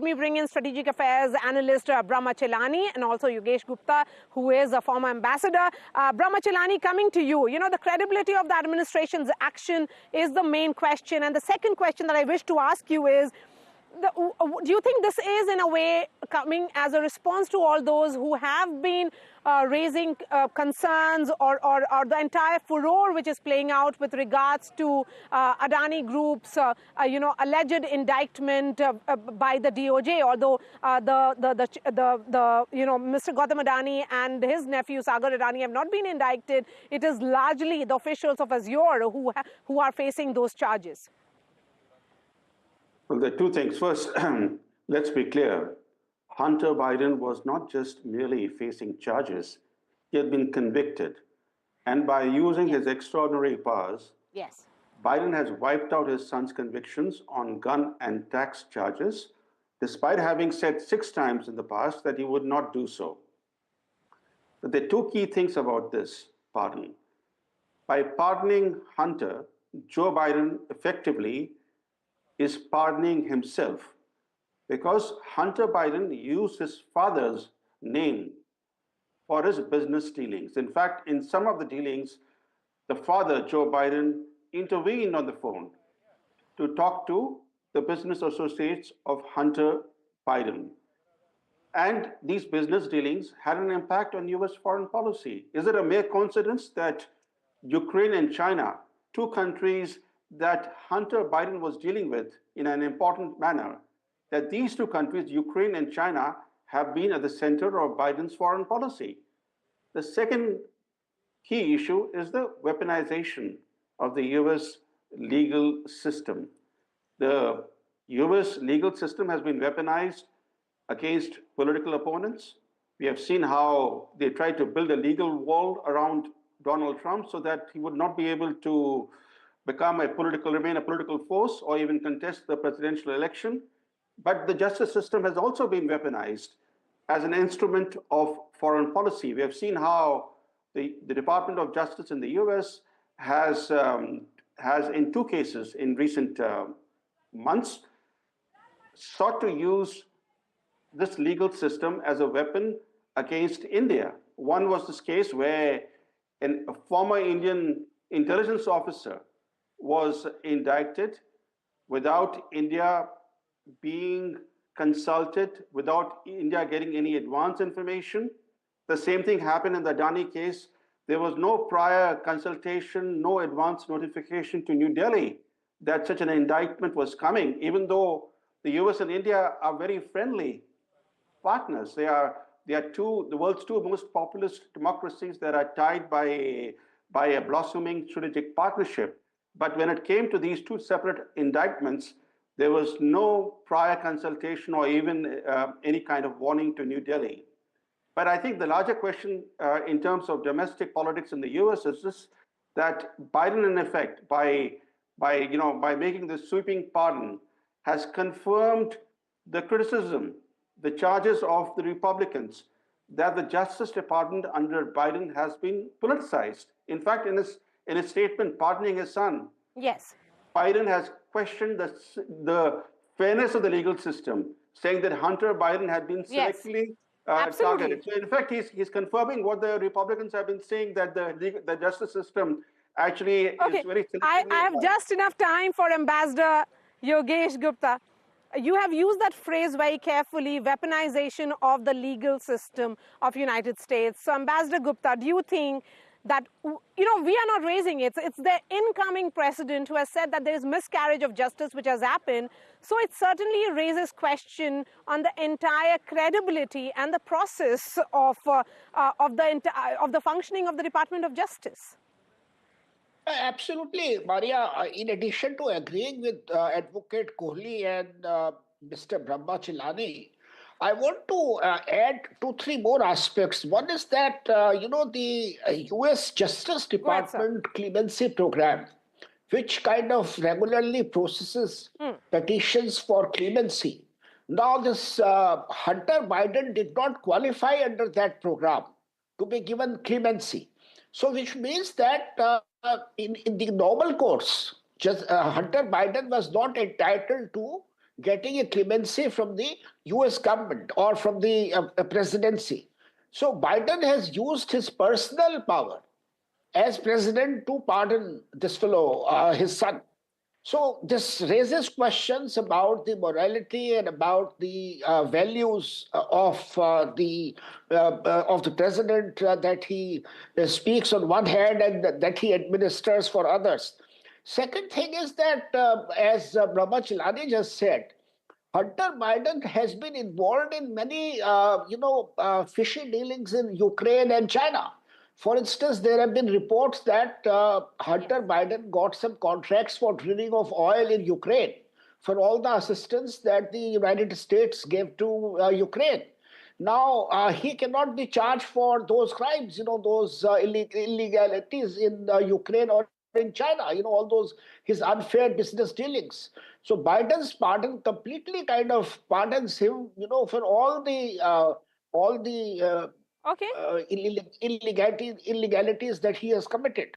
let me bring in strategic affairs analyst Brahma Chelani and also Yogesh Gupta, who is a former ambassador. Brahma Chelani, coming to you. You know, the credibility of the administration's action is the main question. And the second question that I wish to ask you is, do you think this is in a way coming as a response to all those who have been raising concerns or the entire furor which is playing out with regards to Adani Group's you know, alleged indictment by the DOJ, although you know, Mr. Gautam Adani and his nephew Sagar Adani have not been indicted. It is largely the officials of Azure who are facing those charges. Well, there are two things. First, let's be clear. Hunter Biden was not just merely facing charges, he had been convicted. And by using his extraordinary powers, Biden has wiped out his son's convictions on gun and tax charges, despite having said 6 times in the past that he would not do so. But there are two key things about this pardon. By pardoning Hunter, Joe Biden effectively is pardoning himself, because Hunter Biden used his father's name for his business dealings. In fact, in some of the dealings, the father, Joe Biden, intervened on the phone to talk to the business associates of Hunter Biden. And these business dealings had an impact on US foreign policy. Is it a mere coincidence that Ukraine and China, 2 countries that Hunter Biden was dealing with in an important manner, that these 2 countries, Ukraine and China, have been at the center of Biden's foreign policy? The second key issue is the weaponization of the US legal system. The US legal system has been weaponized against political opponents. We have seen how they tried to build a legal wall around Donald Trump so that he would not be able to remain a political force or even contest the presidential election. But the justice system has also been weaponized as an instrument of foreign policy. We have seen how the Department of Justice in the US has in 2 cases in recent months sought to use this legal system as a weapon against India. One was this case where a former Indian intelligence officer was indicted without India being consulted, without India getting any advance information. The same thing happened in the Adani case. There was no prior consultation, no advance notification to New Delhi that such an indictment was coming, even though the US and India are very friendly partners. They are the world's 2 most populous democracies that are tied by a blossoming strategic partnership. But when it came to these 2 separate indictments, there was no prior consultation or even any kind of warning to New Delhi. But I think the larger question in terms of domestic politics in the US is this, that Biden, in effect, by making this sweeping pardon, has confirmed the criticism, the charges of the Republicans, that the Justice Department under Biden has been politicized. In fact, in his statement pardoning his son, Biden has questioned the fairness of the legal system, saying that Hunter Biden had been selectively targeted. So in fact, he's confirming what the Republicans have been saying, that the justice system actually is very selectively. I have just enough time for Ambassador Yogesh Gupta. You have used that phrase very carefully, weaponization of the legal system of United States. So Ambassador Gupta, do you think that, we are not raising it. It's the incoming president who has said that there is miscarriage of justice which has happened. So it certainly raises question on the entire credibility and the process of the functioning of the Department of Justice. Absolutely, Maria. In addition to agreeing with Advocate Kohli and Mr. Brahma Chelani, I want to add 2-3 more aspects. One is that, the US Justice Department clemency program, which kind of regularly processes petitions for clemency. Now, this Hunter Biden did not qualify under that program to be given clemency. So, which means that in the normal course, Hunter Biden was not entitled to getting a clemency from the US government or from the presidency. So Biden has used his personal power as president to pardon this fellow, his son. So this raises questions about the morality and about the values of the president, that he speaks on one hand and that he administers for others. Second thing is that, as Brahmachelani just said, Hunter Biden has been involved in many, fishy dealings in Ukraine and China. For instance, there have been reports that Hunter Biden got some contracts for drilling of oil in Ukraine for all the assistance that the United States gave to Ukraine. Now, he cannot be charged for those crimes, those illegalities in Ukraine or in China, all those his unfair business dealings. So Biden's pardon completely kind of pardons him, for all the Okay. illegalities that he has committed.